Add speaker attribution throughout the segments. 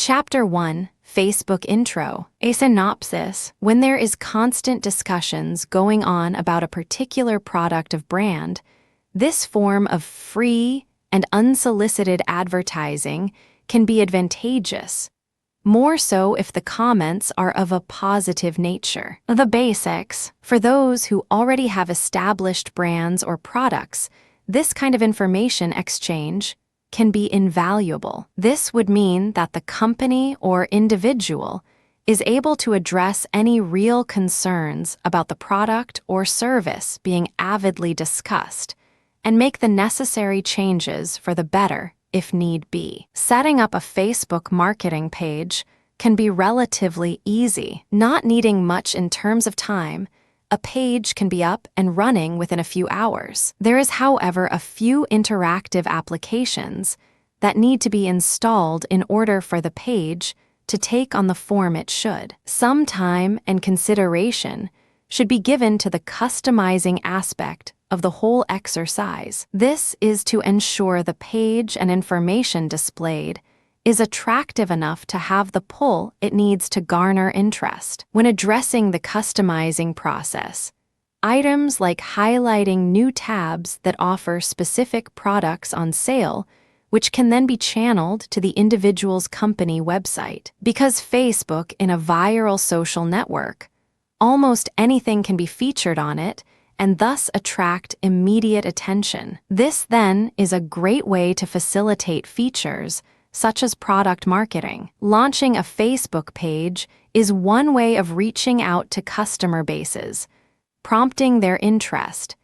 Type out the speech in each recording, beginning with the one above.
Speaker 1: Chapter 1, Facebook Intro. A synopsis. When there is constant discussions going on about a particular product of brand, this form of free and unsolicited advertising can be advantageous, more so if the comments are of a positive nature. The basics. For those who already have established brands or products, this kind of information exchange can be invaluable. This would mean that the company or individual is able to address any real concerns about the product or service being avidly discussed and make the necessary changes for the better if need be. Setting up a Facebook marketing page can be relatively easy. Not needing much in terms of time, a page can be up and running within a few hours. There is, however, a few interactive applications that need to be installed in order for the page to take on the form it should. Some time and consideration should be given to the customizing aspect of the whole exercise. This is to ensure the page and information displayed is attractive enough to have the pull it needs to garner interest. When addressing the customizing process, items like highlighting new tabs that offer specific products on sale, which can then be channeled to the individual's company website. Because Facebook is a viral social network, almost anything can be featured on it and thus attract immediate attention. This then is a great way to facilitate features such as product marketing. Launching a Facebook page is one way of reaching out to customer bases, prompting their interest,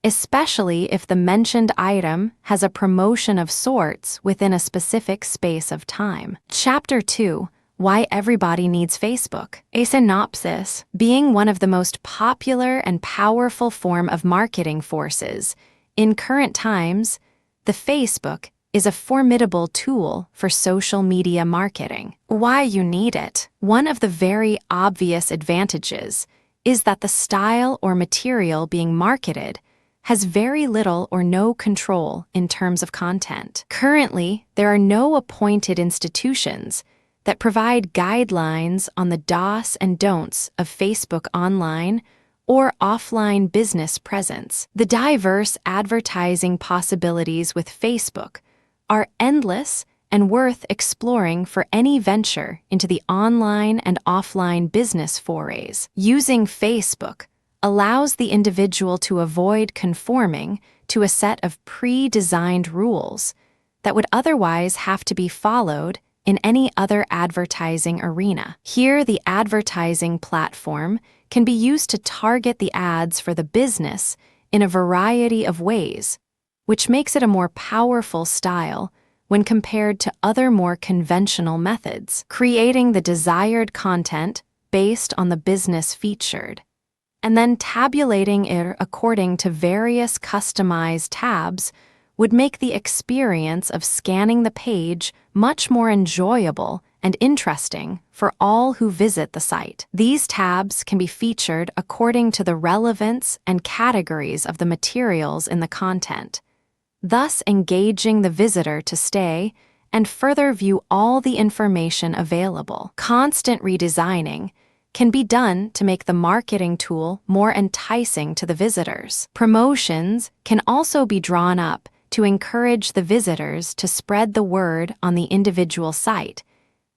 Speaker 1: especially if the mentioned item has a promotion of sorts within a specific space of time. Chapter 2. Why everybody needs Facebook. A synopsis. Being one of the most popular and powerful form of marketing forces in current times, the Facebook is a formidable tool for social media marketing. Why you need it. One of the very obvious advantages is that the style or material being marketed has very little or no control in terms of content. Currently, there are no appointed institutions that provide guidelines on the do's and don'ts of Facebook online or offline business presence. The diverse advertising possibilities with Facebook are endless and worth exploring for any venture into the online and offline business forays. Using Facebook allows the individual to avoid conforming to a set of pre-designed rules that would otherwise have to be followed in any other advertising arena. Here, the advertising platform can be used to target the ads for the business in a variety of ways, which makes it a more powerful style when compared to other more conventional methods. Creating the desired content based on the business featured, and then tabulating it according to various customized tabs would make the experience of scanning the page much more enjoyable and interesting for all who visit the site. These tabs can be featured according to the relevance and categories of the materials in the content, thus engaging the visitor to stay and further view all the information available. Constant redesigning can be done to make the marketing tool more enticing to the visitors. Promotions can also be drawn up to encourage the visitors to spread the word on the individual site,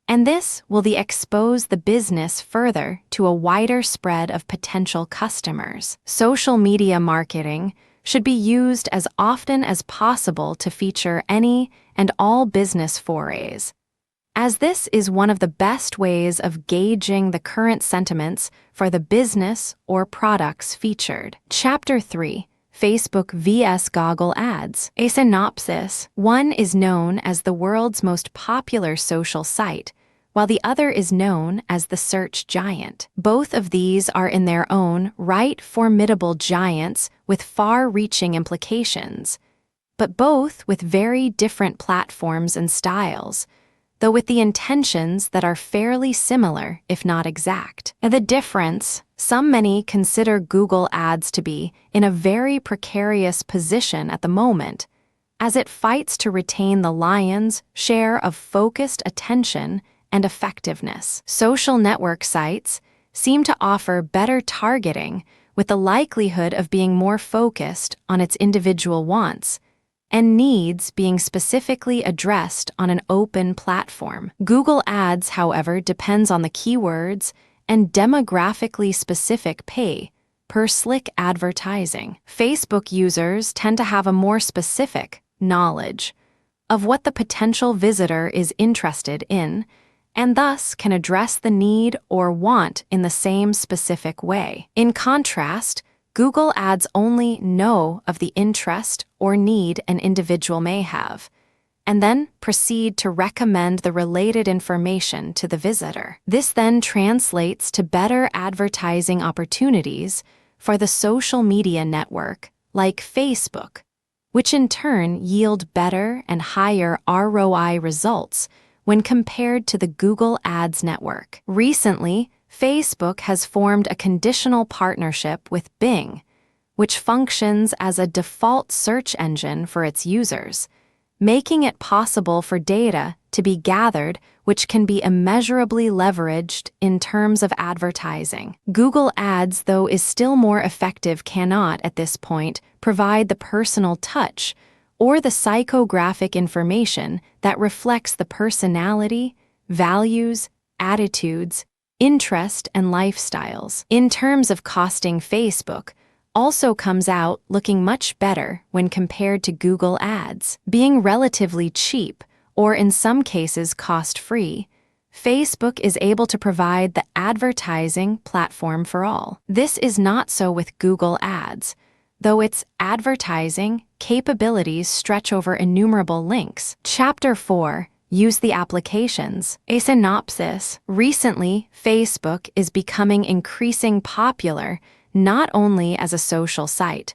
Speaker 1: and this will expose the business further to a wider spread of potential customers. Social media marketing should be used as often as possible to feature any and all business forays, as this is one of the best ways of gauging the current sentiments for the business or products featured. Chapter 3. Facebook vs. Google Ads. A synopsis. One is known as the world's most popular social site, while the other is known as the search giant. Both of these are in their own right formidable giants with far-reaching implications, but both with very different platforms and styles, though with the intentions that are fairly similar, if not exact. The difference, many consider Google Ads to be in a very precarious position at the moment, as it fights to retain the lion's share of focused attention and effectiveness. Social network sites seem to offer better targeting, with the likelihood of being more focused on its individual wants and needs being specifically addressed on an open platform. Google Ads, however, depends on the keywords and demographically specific pay-per-click advertising. Facebook users tend to have a more specific knowledge of what the potential visitor is interested in, and thus can address the need or want in the same specific way. In contrast, Google Ads only know of the interest or need an individual may have, and then proceed to recommend the related information to the visitor. This then translates to better advertising opportunities for the social media network like Facebook, which in turn yield better and higher ROI results when compared to the Google Ads network. Recently, Facebook has formed a conditional partnership with Bing, which functions as a default search engine for its users, making it possible for data to be gathered which can be immeasurably leveraged in terms of advertising. Google Ads, though is still more effective, cannot, at this point, provide the personal touch or the psychographic information that reflects the personality, values, attitudes, interest, and lifestyles. In terms of costing, Facebook also comes out looking much better when compared to Google Ads. Being relatively cheap, or in some cases cost-free, Facebook is able to provide the advertising platform for all. This is not so with Google Ads, though its advertising capabilities stretch over innumerable links. Chapter 4. Use the applications. A synopsis. Recently, Facebook is becoming increasingly popular not only as a social site,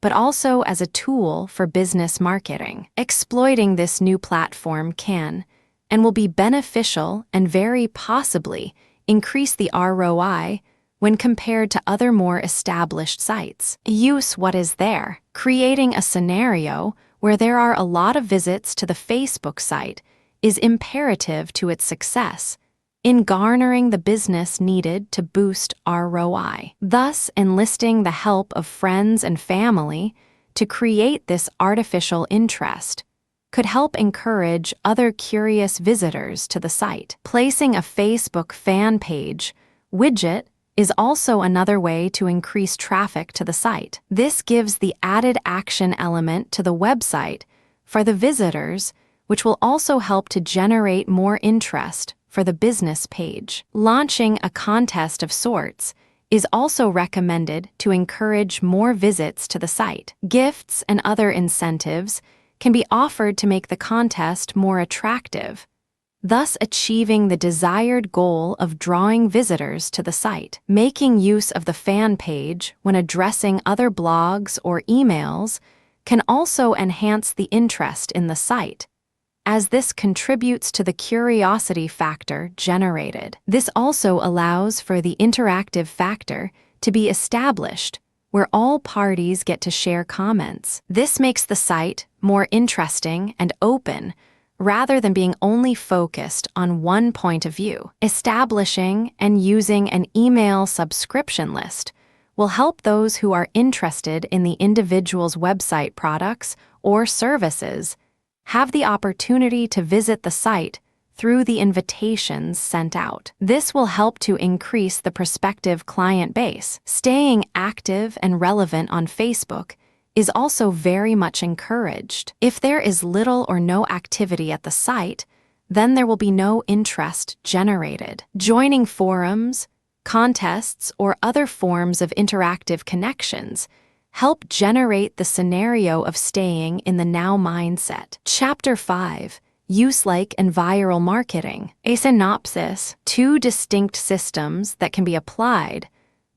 Speaker 1: but also as a tool for business marketing. Exploiting this new platform can and will be beneficial and very possibly increase the ROI when compared to other more established sites. Use what is there. Creating a scenario where there are a lot of visits to the Facebook site is imperative to its success in garnering the business needed to boost ROI. Thus, enlisting the help of friends and family to create this artificial interest could help encourage other curious visitors to the site. Placing a Facebook fan page widget is also another way to increase traffic to the site. This gives the added action element to the website for the visitors, which will also help to generate more interest for the business page. Launching a contest of sorts is also recommended to encourage more visits to the site. Gifts and other incentives can be offered to make the contest more attractive, thus achieving the desired goal of drawing visitors to the site. Making use of the fan page when addressing other blogs or emails can also enhance the interest in the site, as this contributes to the curiosity factor generated. This also allows for the interactive factor to be established, where all parties get to share comments. This makes the site more interesting and open, rather than being only focused on one point of view. Establishing and using an email subscription list will help those who are interested in the individual's website products or services have the opportunity to visit the site through the invitations sent out. This will help to increase the prospective client base. Staying active and relevant on Facebook is also very much encouraged. If there is little or no activity at the site, then there will be no interest generated. Joining forums, contests, or other forms of interactive connections help generate the scenario of staying in the now mindset. Chapter 5. Use-like and viral marketing. A synopsis. 2 distinct systems that can be applied,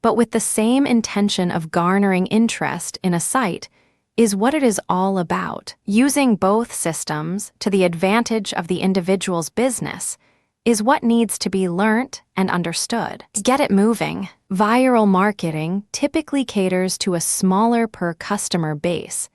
Speaker 1: but with the same intention of garnering interest in a site, is what it is all about. Using both systems to the advantage of the individual's business is what needs to be learnt and understood. Get it moving. Viral marketing typically caters to a smaller per customer base,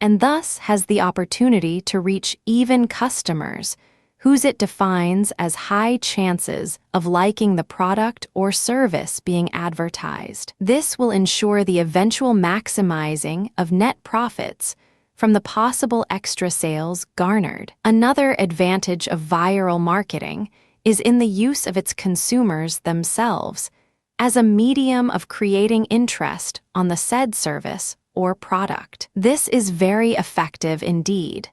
Speaker 1: and thus has the opportunity to reach even customers whose it defines as high chances of liking the product or service being advertised. This will ensure the eventual maximizing of net profits from the possible extra sales garnered. Another advantage of viral marketing is in the use of its consumers themselves as a medium of creating interest on the said service or product. This is very effective indeed,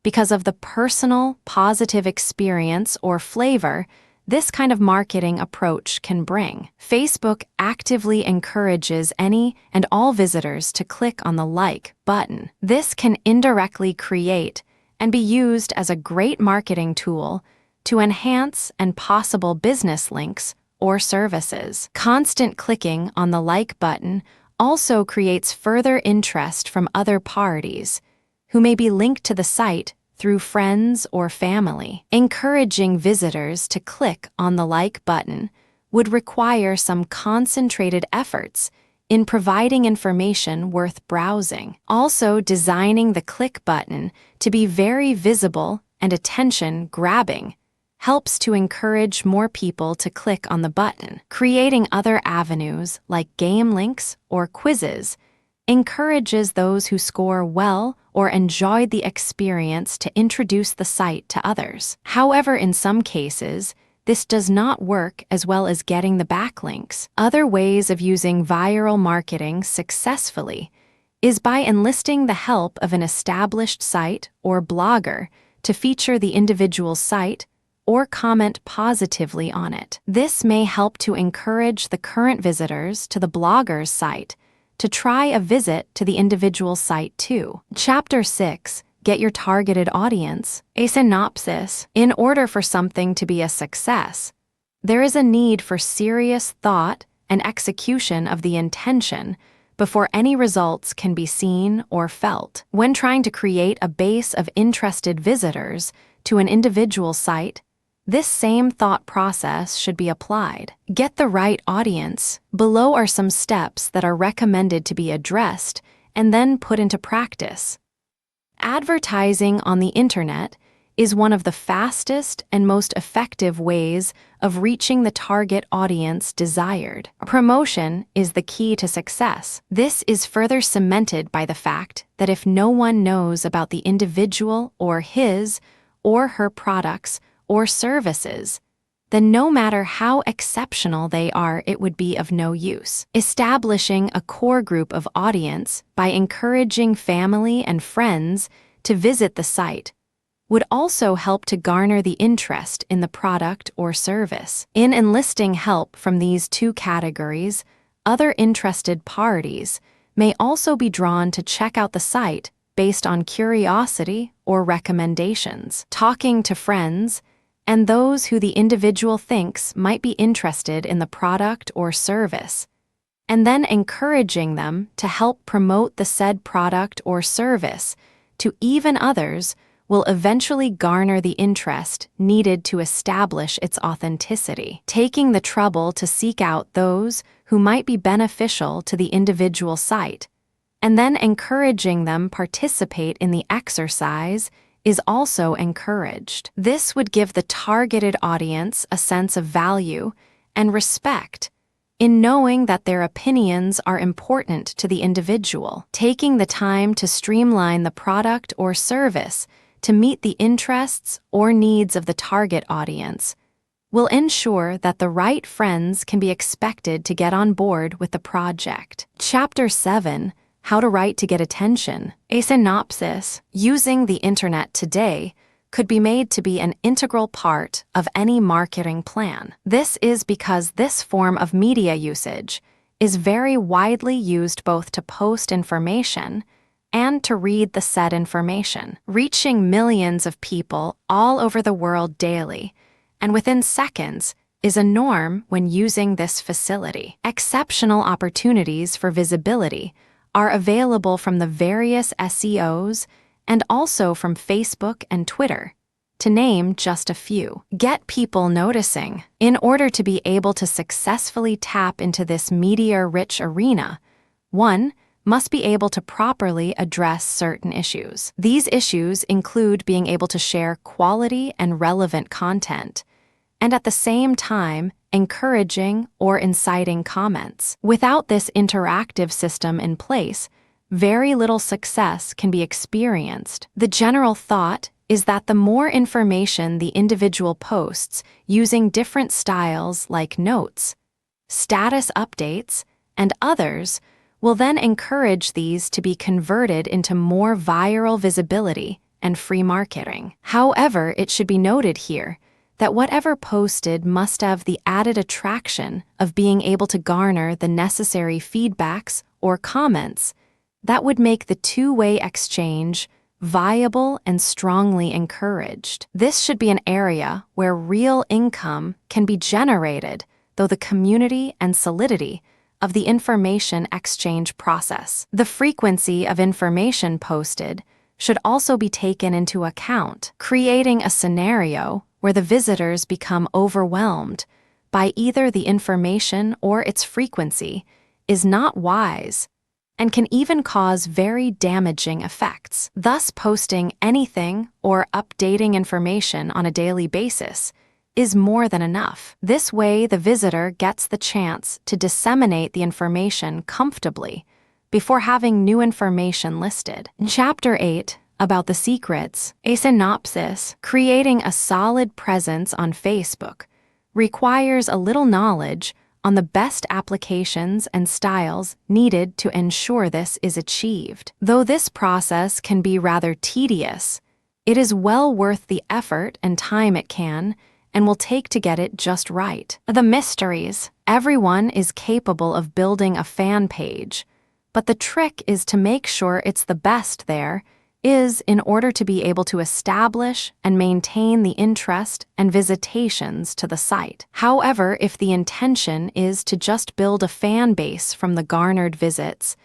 Speaker 1: because of the personal, positive experience or flavor this kind of marketing approach can bring. Facebook actively encourages any and all visitors to click on the like button. This can indirectly create and be used as a great marketing tool to enhance and possible business links or services. Constant clicking on the like button also creates further interest from other parties who may be linked to the site through friends or family. Encouraging visitors to click on the like button would require some concentrated efforts in providing information worth browsing. Also, designing the click button to be very visible and attention-grabbing helps to encourage more people to click on the button. Creating other avenues like game links or quizzes encourages those who score well or enjoyed the experience to introduce the site to others. However, in some cases, this does not work as well as getting the backlinks. Other ways of using viral marketing successfully is by enlisting the help of an established site or blogger to feature the individual site or comment positively on it. This may help to encourage the current visitors to the blogger's site to try a visit to the individual site too. Chapter 6. Get your targeted audience. A synopsis. In order for something to be a success, there is a need for serious thought and execution of the intention before any results can be seen or felt. When trying to create a base of interested visitors to an individual site, this same thought process should be applied. Get the right audience. Below are some steps that are recommended to be addressed and then put into practice. Advertising on the internet is one of the fastest and most effective ways of reaching the target audience desired. Promotion is the key to success. This is further cemented by the fact that if no one knows about the individual or his or her products or services, then no matter how exceptional they are, it would be of no use. Establishing a core group of audience by encouraging family and friends to visit the site would also help to garner the interest in the product or service. In enlisting help from these two categories, other interested parties may also be drawn to check out the site based on curiosity or recommendations. Talking to friends and those who the individual thinks might be interested in the product or service, and then encouraging them to help promote the said product or service to even others will eventually garner the interest needed to establish its authenticity. Taking the trouble to seek out those who might be beneficial to the individual site, and then encouraging them participate in the exercise is also encouraged. This would give the targeted audience a sense of value and respect in knowing that their opinions are important to the individual. Taking the time to streamline the product or service to meet the interests or needs of the target audience will ensure that the right friends can be expected to get on board with the project. Chapter 7. How to write to get attention. A synopsis. Using the internet today could be made to be an integral part of any marketing plan. This is because this form of media usage is very widely used both to post information and to read the said information, reaching millions of people all over the world daily, and within seconds is a norm when using this facility. Exceptional opportunities for visibility are available from the various SEOs and also from Facebook and Twitter, to name just a few. Get people noticing. In order to be able to successfully tap into this media-rich arena, one must be able to properly address certain issues. These issues include being able to share quality and relevant content, and at the same time, encouraging or inciting comments. Without this interactive system in place, very little success can be experienced. The general thought is that the more information the individual posts using different styles like notes, status updates, and others will then encourage these to be converted into more viral visibility and free marketing. However, it should be noted here that whatever posted must have the added attraction of being able to garner the necessary feedbacks or comments that would make the two-way exchange viable and strongly encouraged. This should be an area where real income can be generated, though the community and solidity of the information exchange process. The frequency of information posted should also be taken into account. Creating a scenario where the visitors become overwhelmed by either the information or its frequency is not wise and can even cause very damaging effects. Thus, posting anything or updating information on a daily basis is more than enough. This way, the visitor gets the chance to disseminate the information comfortably before having new information listed. In Chapter 8, about the secrets, a synopsis, creating a solid presence on Facebook requires a little knowledge on the best applications and styles needed to ensure this is achieved. Though this process can be rather tedious, it is well worth the effort and time it can and will take to get it just right. The mysteries. Everyone is capable of building a fan page, but the trick is to make sure it's the best there is in order to be able to establish and maintain the interest and visitations to the site. However, if the intention is to just build a fan base from the garnered visits,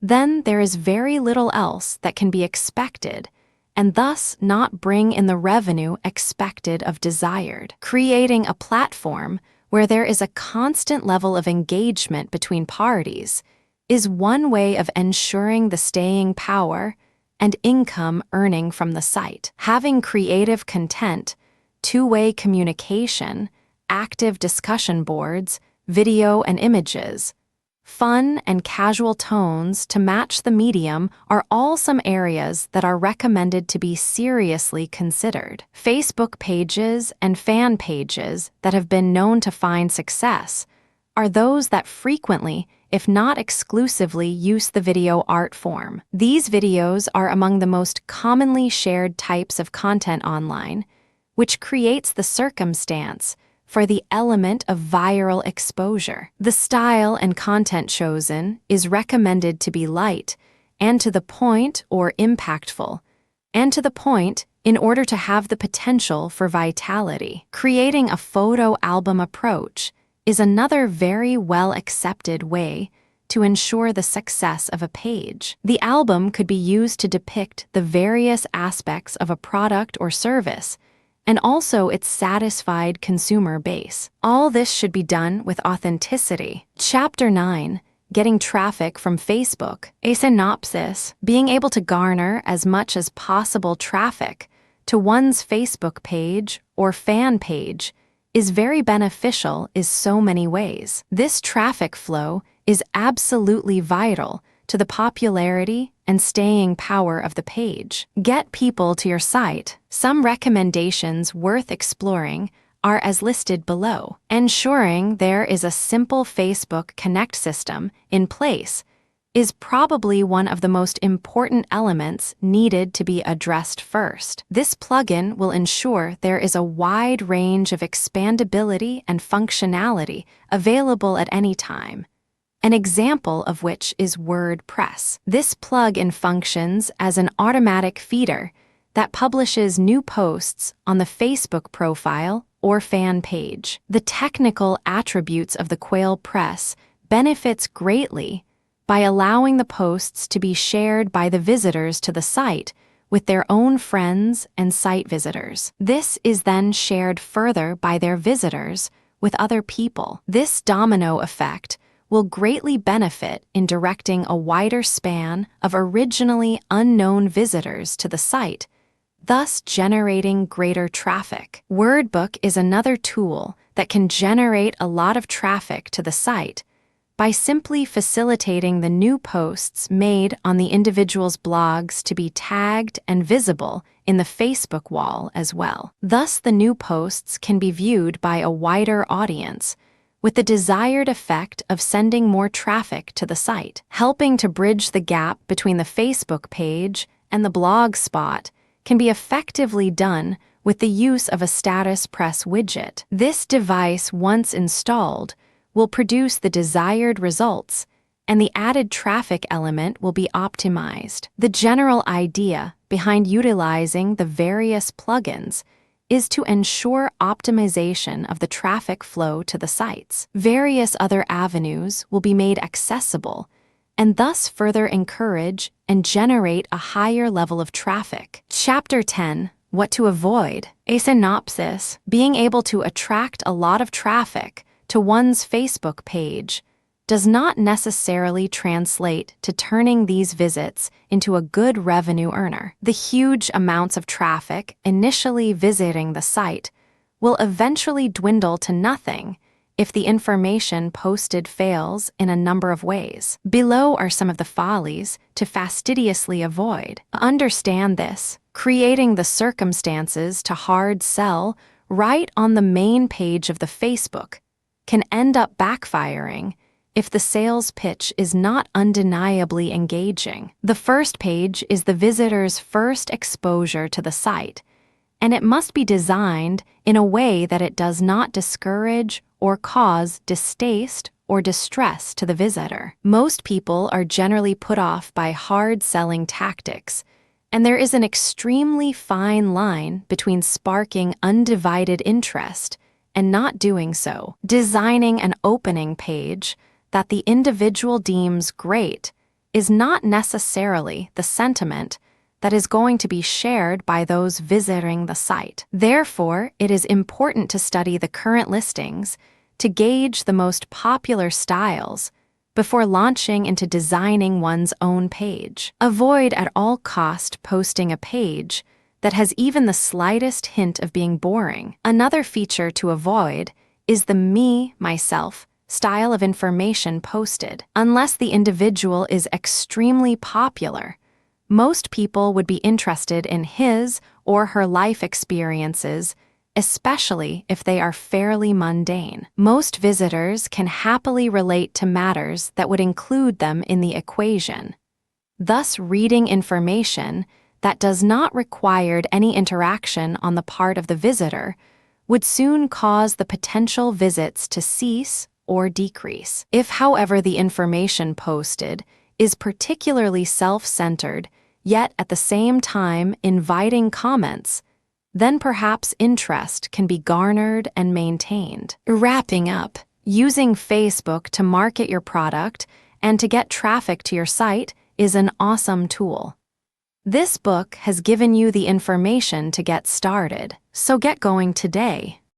Speaker 1: then there is very little else that can be expected and thus not bring in the revenue expected of desired. Creating a platform where there is a constant level of engagement between parties is one way of ensuring the staying power and income earning from the site. Having creative content, two-way communication, active discussion boards, video and images, fun and casual tones to match the medium are all some areas that are recommended to be seriously considered. Facebook pages and fan pages that have been known to find success are those that frequently, if not exclusively, use the video art form. These videos are among the most commonly shared types of content online, which creates the circumstance for the element of viral exposure. The style and content chosen is recommended to be light and to the point or impactful, and to the point in order to have the potential for vitality. Creating a photo album approach is another very well-accepted way to ensure the success of a page. The album could be used to depict the various aspects of a product or service, and also its satisfied consumer base. All this should be done with authenticity. Chapter 9, getting traffic from Facebook, a synopsis, being able to garner as much as possible traffic to one's Facebook page or fan page is very beneficial in so many ways. This traffic flow is absolutely vital to the popularity and staying power of the page. Get people to your site. Some recommendations worth exploring are as listed below. Ensuring there is a simple Facebook Connect system in place is probably one of the most important elements needed to be addressed first. This plugin will ensure there is a wide range of expandability and functionality available at any time, an example of which is WordPress. This plugin functions as an automatic feeder that publishes new posts on the Facebook profile or fan page. The technical attributes of the Quail Press benefits greatly by allowing the posts to be shared by the visitors to the site with their own friends and site visitors. This is then shared further by their visitors with other people. This domino effect will greatly benefit in directing a wider span of originally unknown visitors to the site, thus generating greater traffic. WordBook is another tool that can generate a lot of traffic to the site by simply facilitating the new posts made on the individual's blogs to be tagged and visible in the Facebook wall as well. Thus, the new posts can be viewed by a wider audience, with the desired effect of sending more traffic to the site. Helping to bridge the gap between the Facebook page and the blog spot can be effectively done with the use of a status press widget. This device, once installed, will produce the desired results, and the added traffic element will be optimized. The general idea behind utilizing the various plugins is to ensure optimization of the traffic flow to the sites. Various other avenues will be made accessible and thus further encourage and generate a higher level of traffic. Chapter 10. What to avoid. A synopsis: being able to attract a lot of traffic to one's Facebook page does not necessarily translate to turning these visits into a good revenue earner. The huge amounts of traffic initially visiting the site will eventually dwindle to nothing if the information posted fails in a number of ways. Below are some of the follies to fastidiously avoid. Understand this: creating the circumstances to hard sell right on the main page of the Facebook can end up backfiring if the sales pitch is not undeniably engaging. The first page is the visitor's first exposure to the site, and it must be designed in a way that it does not discourage or cause distaste or distress to the visitor. Most people are generally put off by hard-selling tactics, and there is an extremely fine line between sparking undivided interest and not doing so. Designing an opening page that the individual deems great is not necessarily the sentiment that is going to be shared by those visiting the site. Therefore, it is important to study the current listings to gauge the most popular styles before launching into designing one's own page. Avoid at all cost posting a page that has even the slightest hint of being boring. Another feature to avoid is the me, myself style of information posted. Unless the individual is extremely popular, most people would be interested in his or her life experiences, especially if they are fairly mundane. Most visitors can happily relate to matters that would include them in the equation. Thus, reading information that does not require any interaction on the part of the visitor would soon cause the potential visits to cease or decrease. If, however, the information posted is particularly self-centered, yet at the same time inviting comments, then perhaps interest can be garnered and maintained. Wrapping up, using Facebook to market your product and to get traffic to your site is an awesome tool. This book has given you the information to get started, so get going today.